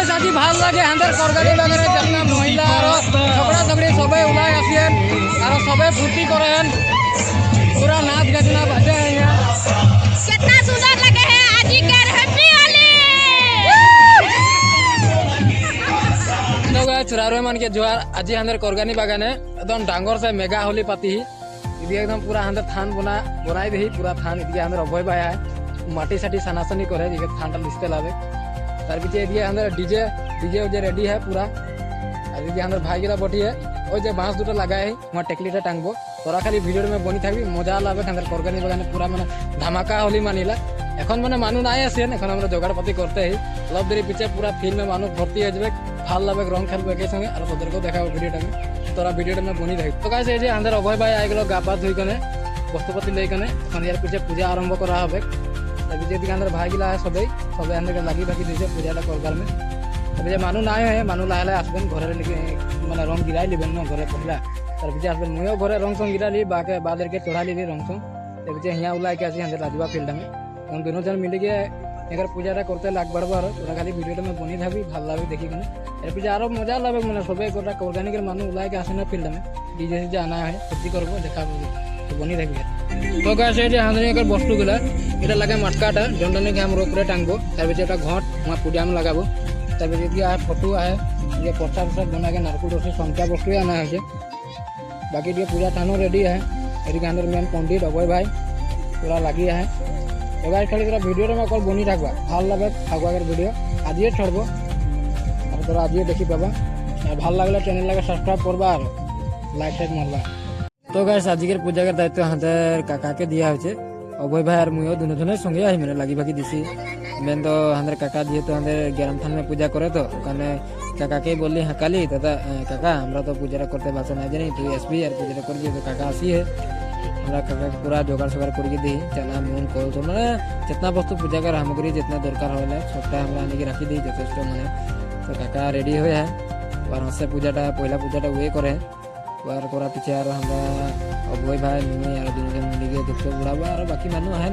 Guys আজি ভাল লাগে হাঁদের করগানি বাগানে যেতনা মহিলা আর ঝগড়া ঝগড়ি সবাই ওলাই আসেন আর সবাই ফুর্তি করেন पूरा नाच गजना बजे हैं यहाँ कितना सुंदर लगे हैं आज के हैप्पी होली तो गाइस चुरारो मन के जोहार आज हंदर करगानी बागाने एकदम डांगर से मेगा होली पाती ही इदी एकदम पूरा हंदर थान बनाई दे पूरा थान इदी हंदर अभय भाई है माटी साटी सनासनी करे इदी थान टा लिस्ते लावे तार पीछे इदी हंदर डीजे जे रेडी है पूरा और इदी हंदर भाई गिरा बटी है ওই যে বাঁশ দুটো লাগাই আমার টেকলিটা টাঙবো তোরা খালি ভিডিওর মে বনি থাকবি মজা লাগবে আমাদের করগানি বাগানে পুরা মানে ধামাকা হোলি মানিলা এখন মানে মানুষ নাই আসেন এখন আমরা জোগাড়পাতি করতে হি অলপ দেরি পিছে পুরা ফিল্মে মানুষ ভর্তি হয়ে যাবে ভাল লাগবে রং খেলবে একে সঙ্গে আর তোদেরকেও দেখাবো ভিডিওটা তোরা ভিডিওটা মে বনি থাকবি তো গাইস এই যে আমাদের অভয় ভাই আইগুলো গা পা ধুই কনে বস্তুপাতি লই কনে এখন ইয়ার পিছে পূজা আরম্ভ করা হবে তবে যদি আমাদের ভাইগুলা সবাই আমাদের লাগি বাকি দিয়েছে পূজাটা করবার মে তবে যে মানুষ নাই হয় মানুষ লাহে লাহে আসবেন ঘরের লিখে মানে রং গিরাই লিবেন না ঘরে পড়লা তার পিছিয়ে আসবেন ময়ও ঘরে রং সং গিরালি বাদেরকে চড়া লিলি রং সং তার পিছিয়ে হিয়া উলাইকে আসি আমাদের রাজবা ফিল্ডে এবং দুজন মিলে গিয়ে এবার পূজাটা করতে লাগ বাড়বো আর তোরা খালি ভিডিওটা আমি বনি থাকবি ভাল লাগবে দেখি কেন এর পিছিয়ে আরো মজা লাগবে মানে সবাই গোটা অর্গানিকের মানুষ উলাইকে আসে না ফিল্ডে ডিজে সিজে আনা হয় ফুর্তি করবো দেখাবো বনি থাকবি তো গাছ এই যে হাঁদনিকের বস্তুগুলা এটা লাগে মাটকাটা জন্ডনিকে আমরা উপরে টাঙবো তার পিছিয়ে একটা ঘট আমার পূজা আমি লাগাবো তারপরে যদি ফটো আহে ये प्रसाद प्रसाद बना के नारकुल रोटी समचा बस्तु आना है बाकी ये पूजा थानो रेडी है एरी अंदर मेन पंडित अभय भाई पूरा लगी है एबार खाली तोरा वीडियो में कल बनी थाकबा ভাল লাগে फागुआर वीडियो आज छोड़ब और तोरा आज देखी पाबा ভাল लागले चैनल लगे सब्सक्राइब करबा और लाइक टाइक मारबा तो गाइस आजकेर पूजार दायित्व हाथेर काका के दिया होचे अभय भाई और मुयो दोनों जने संगे आई मैंने लगी भागी दिसी मेन तो हमारे काका दिए तो हमारे ग्यारम थान में पूजा करे तो काका के बोली हकाली दादा काका हमरा तो पूजा करते भाषा ना जानी तू एसपी और पूजा कर दिए तो काका आसी है हमरा काका पूरा जोगाड़ सोगाड़ करके दी चना मून कल तो मैं जितना वस्तु पूजा कर सामग्री जितना दरकार होला सबटा हमरा आने के राखी दी यथेष्ट मैंने तो काका रेडी हो है और हमसे पूजाटा पहला पूजाटा वे करे और करा पीछे और हमरा अभय भाई मुई और दुनिया मिली गए दुख उड़ाबो और बाकी मानु हैं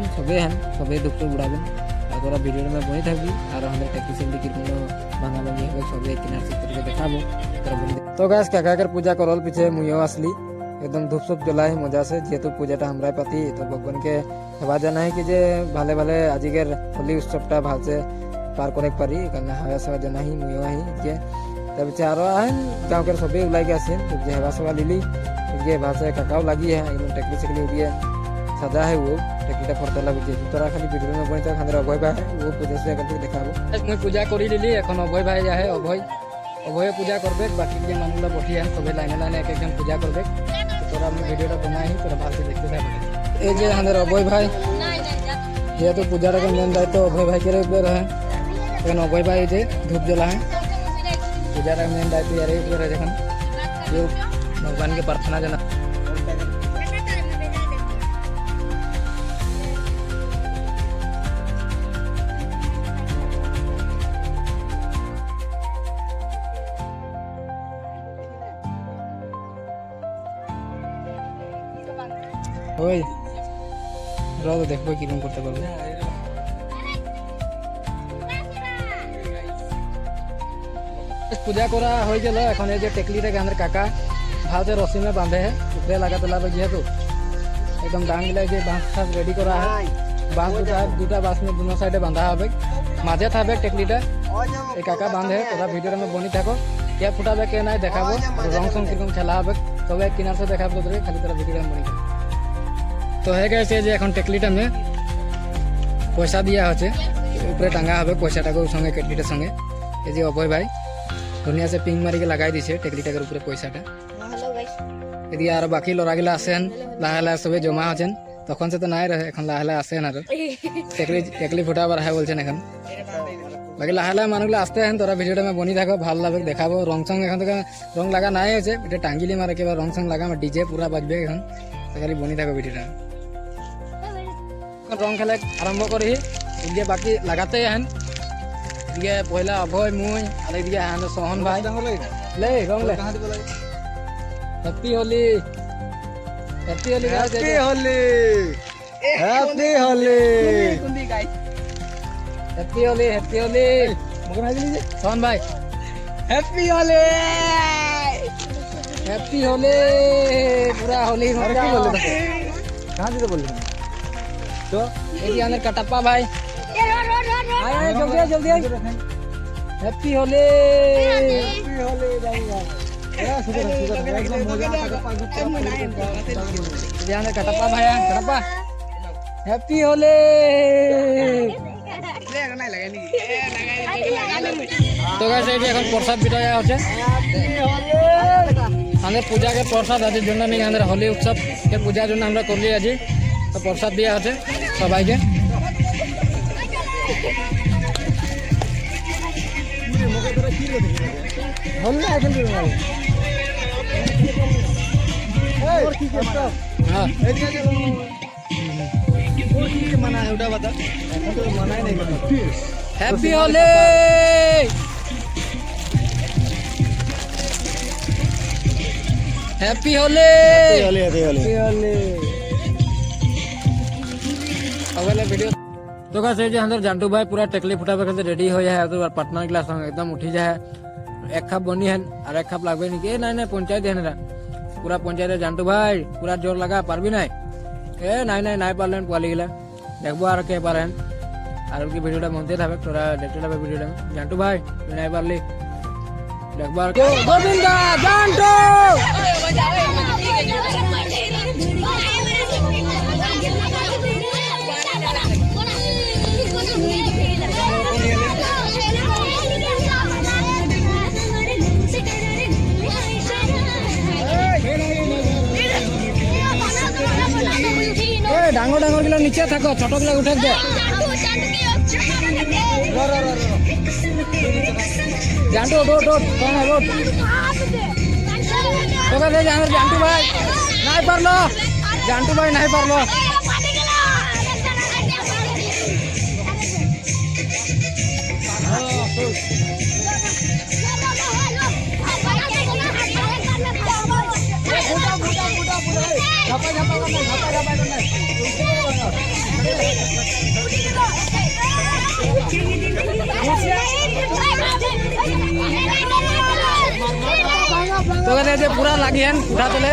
सबे दुख उड़ाबे और तोरा वीडियो में बनी थाकबी और हमारे टेक्निशियन की कोनो भांगा भांगी हो सबे किनार से करके देखाबो तोरा बोली तो गाइस काका के पूजा करल पीछे मुइयो असली एकदम धूप सूप जलाई मजा से जेतु पूजाटा हमरा पाती तो भगवान के हेबा जाना है कि जे भाले भाले आजिकेर होली उत्सवटा भालसे पार करे पारी कारण हावा सवा जाना ही मुइयो ही के तब चारो आन गांव के सबे उलाई के आसेन तो जे हेबा सवा लिली ये भाषा काकाओ लगी है एकदम टेक्निक से लिए सजा है वो टेक्निटा फरते लगे तोरा खाली वीडियो में बनी था खांदर अभय भाई वो पूजा से करके देखाबो मैं पूजा करी लिली এখন अभय भाई जा है अभय पूजा करबे बाकी जे मानुला बठी है सबे लाइन लाइन एक एकदम पूजा करबे तोरा हम वीडियोटा बनाई तोरा भालते देखते थाकबे ए जे खांदर अभय भाई ये तो पूजाटा के मेन दायित्व अभय भाई के ऊपर है এখন अभय भाई जे धूप जला है पूजाटा मेन दायित्व यार ऊपर है जखन जो भगवान के प्रार्थना जना ওই রদ দেখবো কিরকম করতে পারবো पूजा करा हो गल এখন এই যে টেকলিটাকে আমাদের কাকা ভালতে রসি में बांधे है ऊपरे लगाते लागे जेहेतु एकदम डांग मिलाई जे बांस था रेडी करा है बांस दुटा बांस में दोनों साइडे बांधा है माझे था टेकलिटा এই কাকা बांधे तोरा वीडियो में बनी थाको क्या फुटाबे के ना देखाबो रंग संग किरकम खेला है सब एक किनार से देखाबो तोरे खाली तोरा वीडियो में बनी तो है कैसे जे এখন টেকলিটা में पैसा दिया होचे ऊपरे टांगा है पैसाटाको संगे टेकलिटार संगे এই যে অভয় ভাই दुनिया से पिंग मारी के लगाई दिसे टेकलिटार ऊपर पैसाटा हेलो गाइस यदि और बाकी लड़ागिला आसेन लाहे लाहे सबे जमा होचेन तखन से तो নাই रहे এখন লাহে লাহে আসেন আর টেকলি ফুটাবার है बोलছেন এখন बाकी लाहे लाहे मानुगुला आसते हैं तोरा वीडियोटा में बनी थाको ভাল লাগে দেখাবো রং সং এখন তো রং লাগা নাই আছে এটা টাঙ্গিলি মারে के रंग संग लगा में डीजे पूरा बजबे এখন तो खाली बनी थाको वीडियोटा रंग खेला आरम्भ करी ये बाकी लगाते हैं ये पहला अभय मुई और ये हां सोहन भाई ले रंग ले happy Holi happy Holi happy Holi happy Holi happy Holi happy Holi Sohan भाई हैप्पी होली हैप्पी होली पूरा होली कहाँ से बोल रहे तो ये अंदर कटप्पा भाई आए जल्दी जल्दी हैप्पी होली अंदर कटप्पा भाई कटप्पा हैप्पी होली तो गाइस এই যে এখন প্রসাদ বিতরণ হচ্ছে আমাদের পূজাকে প্রসাদ আজের জন্য নেই আমাদের হোলি উৎসব এর পূজার জন্য আমরা করলি আজি তো প্রসাদ দেওয়া হচ্ছে সবাইকে হ্যাঁ मना है उठा बता मना ही नहीं करता हैप्पी होली हैप्पी होली अगले वीडियो तो कैसे जो अंदर जांटू भाई पूरा टेकली फुटा पे रेडी हो जाए तो पटना क्लास एकदम उठी जाए एक कप बनी है और एक कप लगभग नहीं नहीं पंचायत है ना पूरा पंचायत जांटू भाई पूरा जोर लगा पारबी ना ए नहीं पारलें पाली गला देखबो और के पारें और उनकी वीडियोटा मनते थाकबे तोरा देखते थाकबे वीडियोटा जांटू भाई नहीं पारली देखबो और गोविंदा जांटू डांगर डांगर गिला नीचे थको छोट गिला उठे दे जांटू रोड कौन है रोड तो कहते जांटू भाई नहीं पारलो जांटू भाई नहीं पारलो तो कहते पूरा लगी है फुटा तले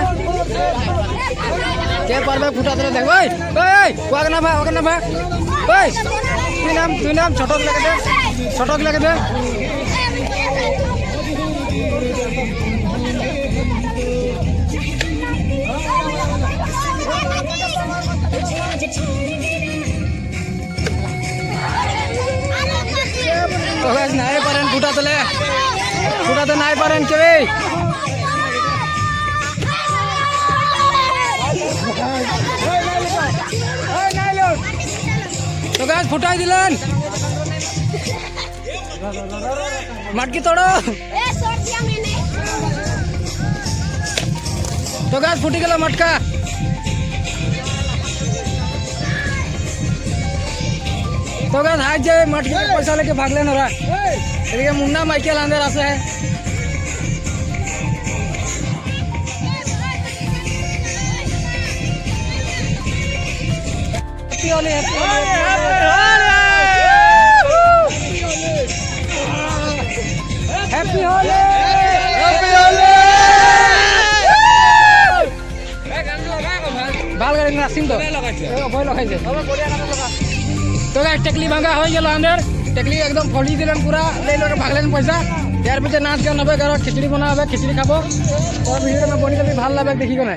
के पारबे फुटा तले देख ओए ओए वागना भाई ओए तुई नाम छोटक लगे दे तो गाइस नहीं पारेन फुटा तो नहीं पारेन के तो गाइस फुटाई दिलन मटकी तोड़ो तो गाइस फुटी गला मटका तो गाइस हाथ जाए मटकी में पैसा लेके भाग लेना रहा ये मुन्ना माइकल अंदर आसे है हैप्पी होली बाल गाड़ी नासिंग तो भय लगाइছে तो गाइस टेकली भांगा हो गेल अंदर टेकली एकदम फली दिलन पूरा ले लो भागलेन पैसा यार पीछे नाच के नबे घर खिचड़ी बनावे खिचड़ी खाबो और वीडियो में बनी कभी ভাল লাগে देखी कोने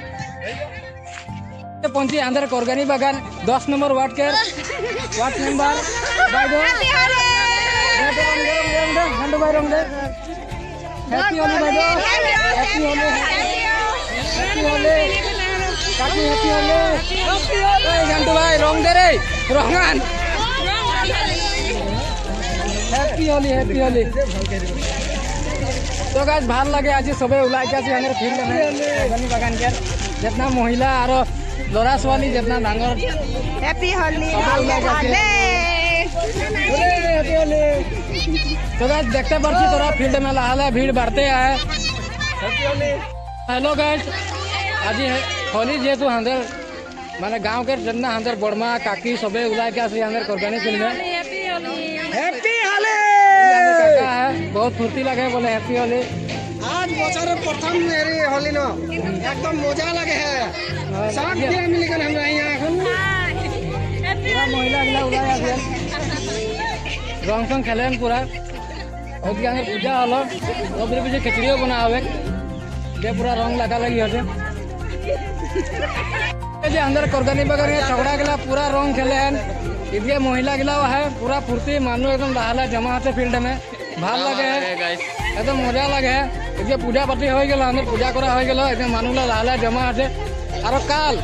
पहुंची अंदर कोरगानी बागान 10 नंबर वार्ड नंबर बाइडो घंटो बाई रंग दे happy Holi Baidu happy Holi काकी हैप्पी होली घंटो बाई रंग दे रे रंगान हैप्पी होली तो गाइस ভাল লাগে আজি সবে ওলাই के अंदर फील्ड में कोरगानी बागान के जितना महिला और लड़ा छाली जितना डांगर हैप्पी होली तो गाइस देखते पड़ती तोरा फील्ड में लाला भीड़ बढ़ते है हेलो गाइस आज होली जेतु अंदर माने गांव के जितना अंदर बड़मा काकी सबे उला के अंदर कोरगानी फील्ड में हैप्पी होली मजा है बहुत फुर्ती लगे बोले हैप्पी होली आज बचर प्रथम मेरी होली न एकदम मजा लगे है सब के मिल कर हमरा यहाँ এখন पूरा महिला गिला उड़ाई आसे रंग संग खेलें पूरा ओके आगे पूजा हलो ओकरे पीछे खिचड़ियो बना हवे जे पूरा रंग लगा लगी होते जे अंदर कोरगानी बगर में झगड़ा गिला पूरा रंग खेले हैं इसलिए महिला गिला है पूरा फुर्ती मानो एकदम लाला जमा होते फील्ड में ভাল लगे एकदम मजा लगे इसलिए पूजा पाती हो गल अंदर पूजा करा हो गल एकदम मानुला लाला जमा होते और काल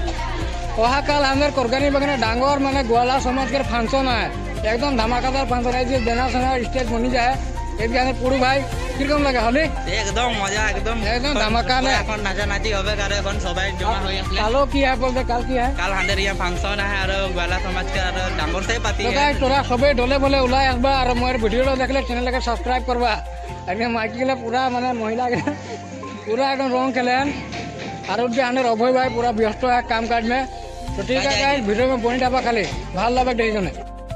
অহা কাল আমাদের কোরগানি বাগানে ডাঙর মানে গোয়ালা সমাজের ফাংশন হয় একদম ধামাকাদার ফাংশন হয় যে বেনা সোনা স্টেজ বনি যায় এদিকে আমাদের পুরু ভাই কিরকম লাগে হলি একদম মজা একদম একদম ধামাকা না এখন নাচানাচি হবে কারণ এখন সবাই জমা হয়ে আসলে কালো কি হয় বলতে কাল কি হয় কাল হাঁদের ইয়া ফাংশন আছে আর গোয়ালা সমাজকে আর ডাঙর সে পাতি তো গাইস তোরা সবে ঢোলে বলে ওলাই আসবা আর মোর ভিডিওটা দেখলে চ্যানেলটাকে সাবস্ক্রাইব করবা একদম মাইকি গেলে পুরা মানে মহিলা পুরা একদম রং খেলেন আর যে আমাদের অভয় ভাই পুরা ব্যস্ত है काम काज में तो ठीक है गाइस वीडियो में बनी डाबा खाली ভাল लगे देखने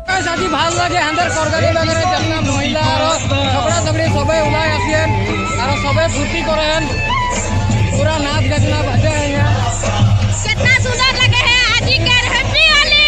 गाइस आज ভাল लगे अंदर कोरगानी बागाने जितना महिला और झगड़ा झगड़ी सबे उलाई आसेन और सबे फुर्ती करेन पूरा नाच गाना बाजे हैं यहाँ कितना सुंदर लगे है आज ही कर हैप्पी होली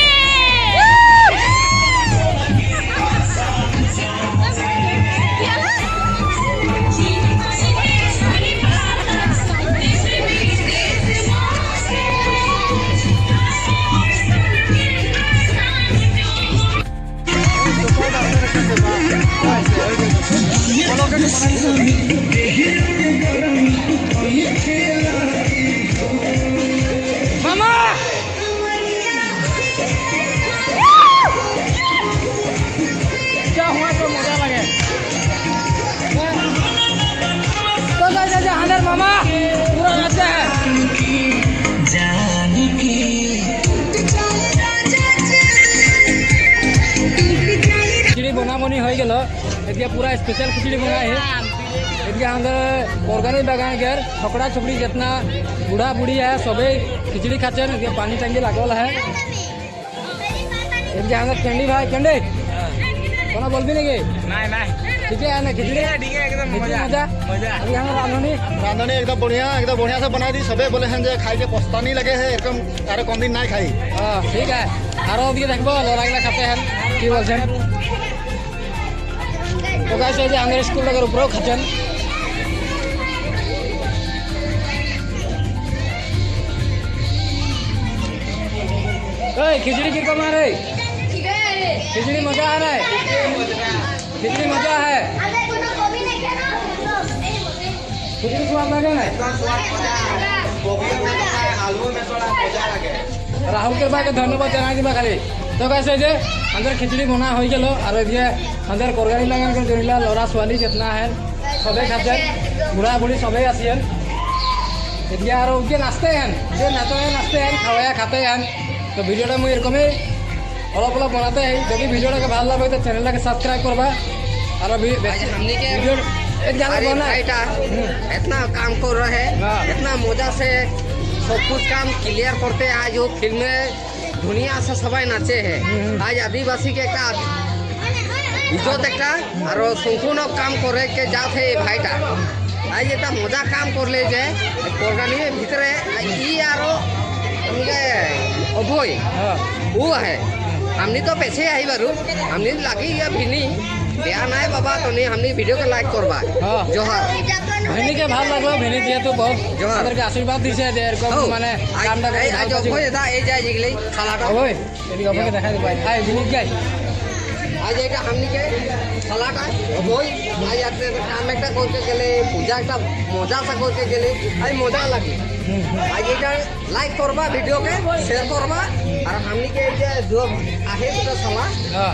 मामा क्या हुआ तो मजा लगे तो गाइस अंदर मामा पूरा नाचते हैं खिचड़ी बना बनी हो गल एदिया पूरा स्पेशल खिचड़ी बनाए है एदिया अंदर कोरगानी बागान गेर छोकरा छोकरी जितना बूढ़ा बूढ़ी है सबे खिचड़ी खाते हैं एदिया पानी टंकी लागल है एदिया अंदर कैंडी भाई कैंडी कोना बोलबी नहीं নাই নাই ठीक है ना खिचड़ी ठीक है एकदम मजा मजा मजा अभी हम रांधनी एकदम बढ़िया से बना दी सबे बोले हैं जे खाई के पछतानी लगे है एकदम अरे कम दिन नहीं खाई हाँ ठीक है और अभी देखो लड़ा गिला खाते हैं कि बोलते हैं तो कैसे अंदर स्कूल लगे ऊपर खाते हैं खिचड़ी की कम आ रही खिचड़ी मजा आ रहा है खिचड़ी मजा है खिचड़ी स्वाद लगे ना राहुल के भाई के धन्यवाद जना दिबा खाली तो कैसे जे अंदर खिचड़ी बना हो गलो और ये अंदर कोरगानी लगा के जोड़िला लड़ा स्वाली जितना है सबे खाते बुढ़ा बुढ़ी सबे आसियन एदिया और उनके नाचते हैं जो नाचते हैं खावाया खाते हैं तो वीडियोटा मुझे एरकम अलग अलग बनाते हैं जब वीडियोटा के भल लगे तो चैनल के सब्सक्राइब करवा और वीडियो इतना काम कर रहे हैं इतना मजा से सब कुछ काम क्लियर करते हैं आज वो फिल्म में दुनिया से सबाई नाचे है आज आदिवासी के एक इज्जत एक और संपूर्ण काम करे के जाते भाईटा आज এটা মজা কাম করলে যে কোরগানির ভিতরে ই আরো অভয় ও আহে हमनी तो पैसे आई बारू हमनी लगी या भिनी बेया नाय बाबा तो नहीं हमनी वीडियो के लाइक करबा जोहार भेनी के भाव लगलो भेनी दिए तो बहुत जोहार अंदर के आशीर्वाद दिसे दे एरकम माने कामटा के आज অভয় দা এই যায় জিগলে খালাটা ओए एदी अबे के देखा दे भाई आय भेनी जाई आज এটা हमनी के খালাটা অভয় आज আপনি কাম একটা করতে গেলে পূজা একটা মজা সা করতে গেলে আই মজা লাগে आज এটা লাইক করবা ভিডিও के शेयर करबा और हमनी के जो आहे तो समा हां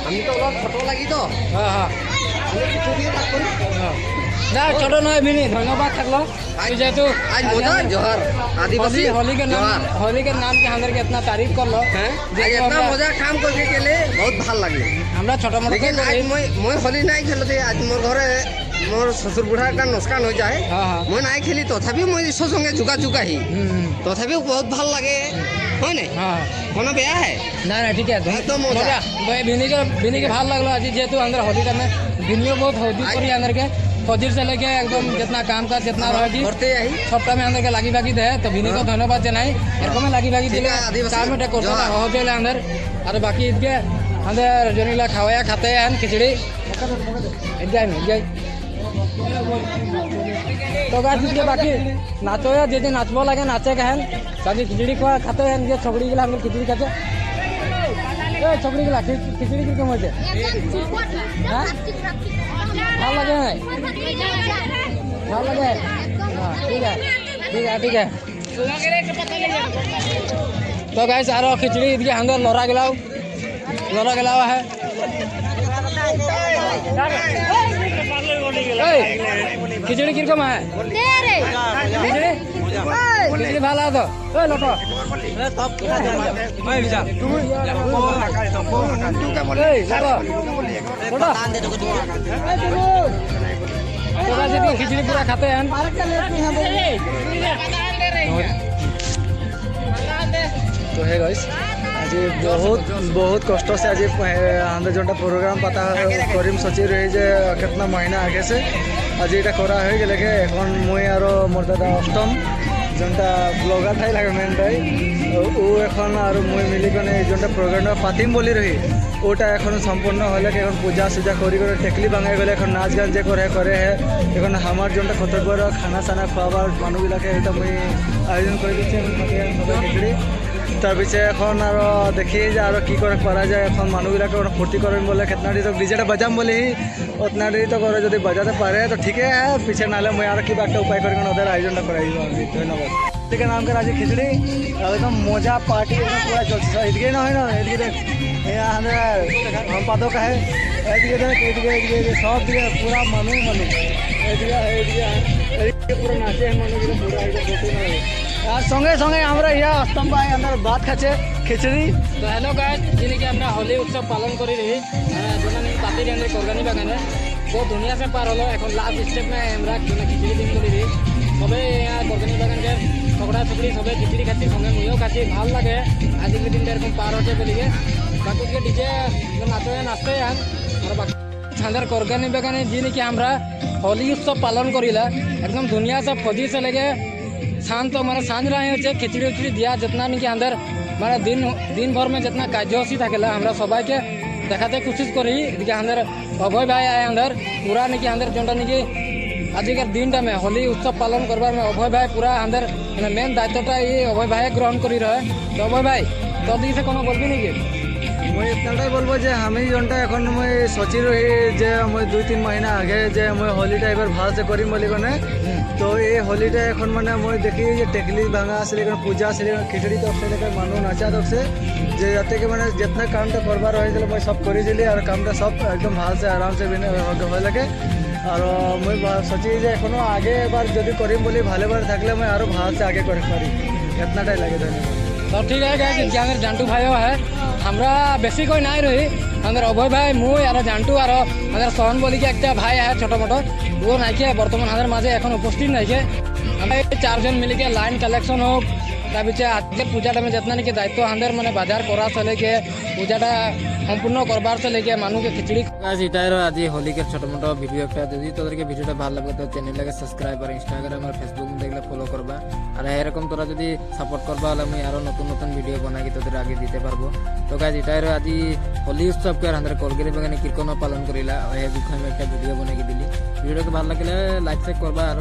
हमनी तो অলপ ছোট লাগি তো हां हां আমি কিছু দিয়ে থাকবো ना ছোট নয় भेनी धन्यवाद থাকলো आज जेतु आज मजा जोहार आदिवासी होली के नाम के अंदर के इतना तारीफ करलो हैं आज इतना मजा काम करके गेले बहुत ভাল লাগলো हमरा छोटा मोटा लेकिन आज মই होली নাই খেলতে आज मोर घरे मोर ससुर बुढ़ा का नुकसान हो जाए हाँ हाँ मैं নাই খেলি তথাপি মই সঙ্গে যোগাযোগ আহি তথাপিও বহুত ভাল লাগে হয় নাই হ্যাঁ কোনো বেয়া হে না না ঠিক আছে একদম মজা। ভিনিকে ভাল লাগলো आज जेहेतु अंदर होली टाइम में ভিনিও बहुत होली करी अंदर के फौजी से लेके एकदम जितना काम का जितना रहेगी করতে আহি सबटा में अंदर के लागी भागी दे तो ভিনি को धन्यवाद जनाई एरकम लागी भागी दिले ठीक है, आदिवासी काम में करता जवाब। हो गेले अंदर और बाकी इसके अंदर जोनिला खावाया खाते हैं खिचड़ी एंजॉय एंजॉय तो गाइस इसके बाकी नाचो है जे जे नाचबो लागे नाचे के हैं बाकी खिचड़ी को खाते हैं ये छोकरी के हम खिचड़ी खाते ए छोकरी के खिचड़ी की कम होते हां ভাল লাগে নাই ভাল লাগে हां ठीक है ठीक है ठीक है तो गाइस आरो खिचड़ी इसके अंदर लड़ा गलाव है खिचड़ी किरकम है खिचड़ी भाला तो लटो खिचड़ी पूरा खाते हैं तो है गाइस आज बहुत कष्ट से आज आंदे जोटा प्रोग्राम पता करीम सची रही जे कितना महीना आगे से आज ये करा हो गए এখন मुई और मोर दादा अष्टम जोटा ब्लॉगर ठाई लगे मेन ठाई वो এখন और मुई मिलिकने जोटा प्रोग्राम पातिम बोली रही ওটা এখন সম্পূর্ণ হলে এখন পূজা সুজা করি করে টেকলি ভাঙাই গেলে এখন নাচ গান যে করে হে এখন আমার জন্য কতগুলো খানা চানা খাওয়াবার মানুহবিলাকে এটা মুই আয়োজন করে দিচ্ছি এখন সবাই খিচুড়ি তার পিছে এখন আর দেখি যে আর কি করে করা যায় এখন মানুহবিলাকে ফুর্তি করেন বলে কেতনা দেরি তো ডিজেটা বাজাম বলে অতনা দেরি তো করে যদি বাজাতে পারে তো ঠিক আছে পিছে নাহলে মুই আর কিবা একটা উপায় করে ওদের আয়োজনটা করাই দিব আমি ধন্যবাদ থেকে নাম করে আজ খিচুড়ি একদম মজা পার্টি একদম পুরা চলছে এদিকে না হয় না এদিকে हम पादों का है सब दिए पूरा मनु पूरा नाचे मनु पूरा संगे संगे हमारा यहाँ स्तंभ है अंदर भात खाचे खिचड़ी तो हेलो गाइस जिनके हमरा होली उत्सव पालन करी रही जोना पातिर अंदर कोरगानी बागाने बहुत दुनिया से पार हलो এখন लास्ट स्टेप में हमरा खिचड़ी दिन करी रही सबे यहाँ कोरगानी बागान के छोकरा छोकरी सबे खिचड़ी खाती संगे मुझे खाती ভাল লাগে आज के दिन एरकम पार होते बोलिए बाकी के डीजे नाचते हैं और बाकी अंदर कोरगानी बागाने जिनके हमरा होली उत्सव पालन करिला एकदम दुनिया से फौजी से लेके शांत माने सांझ रहे होचे खिचड़ी उचड़ी दिया जितना नहीं अंदर माने दिन भर में जितना कार्यसी थाकेला हमरा सबाई के देखाते कोशिश करी इनके अंदर अभय भाई आए अंदर पूरा नहीं अंदर जोटा नहीं आजिकार दिन में होली उत्सव पालन करवार में अभय भाई पूरा अंदर मेन दायित्वटा ये अभय भाई ग्रहण करी रहे तो अभय भाई तो दिखे से कोनो बोलबी नहीं मैं इतनाटाई बोलबो जे हमें जोटा এখন मैं सोची रही जे मैं 2-3 महीना आगे जे मैं होलीटा एबार ভাল से करिम बोली कने तो ये होलीटा এখন মানে मैं देखी जे टेकली भांगा आसले पूजा आसले खिचड़ी तो से मानु नाचा तो से जे जाते के माने जितना कामटा करबार रही मैं सब करी दिली और कामटा सब एकदम ভাল से आराम से हो लगे और मैं सोची जे एखोनो आगे एबार जदि करिम बोली भाले बार थाकले मैं आरो ভাল से आगे कर पारी इतनाटाई लगे धन्यवाद तो ठीक है गाइस अंदर जांटू भाइयों है हमरा बेसी कोई नहीं रही अंदर अभय भाई मुई और जांटू और अंदर सोहन बोली के एक भाई है छोटो मोटो वो नाइके बर्तमान हमारे माजे এখন उपस्थित नाइके हमें 4 जन मिल के लाइन कलेक्शन हो तार पीछे आज पूजाटा में जितना नहीं दायित्व अंदर मैंने बाजार करा से लेके पूजाटा सम्पूर्ण करबार से लेके मानु के खिचड़ी एटार आज होली के छोटो मोटो भिडियो एक যদি তোদেরকে ভিডিওটা ভালো লাগে তো চ্যানেলটাকে সাবস্ক্রাইব আর ইনস্টাগ্রাম আর ফেসবুক দেখলে ফলো করবা আর এরকম তোরা যদি সাপোর্ট করবা হলে আমি আরো নতুন নতুন ভিডিও বানাই তোদের আগে দিতে পারবো তো গাইজ এটার आज होली उत्सव के अंदर कोरगानी बागाने किरकम पालन करिला ए বিষয়ে একটা ভিডিও বানাই দিলি ভিডিওটা ভালো লাগলে লাইক শেয়ার করবা আর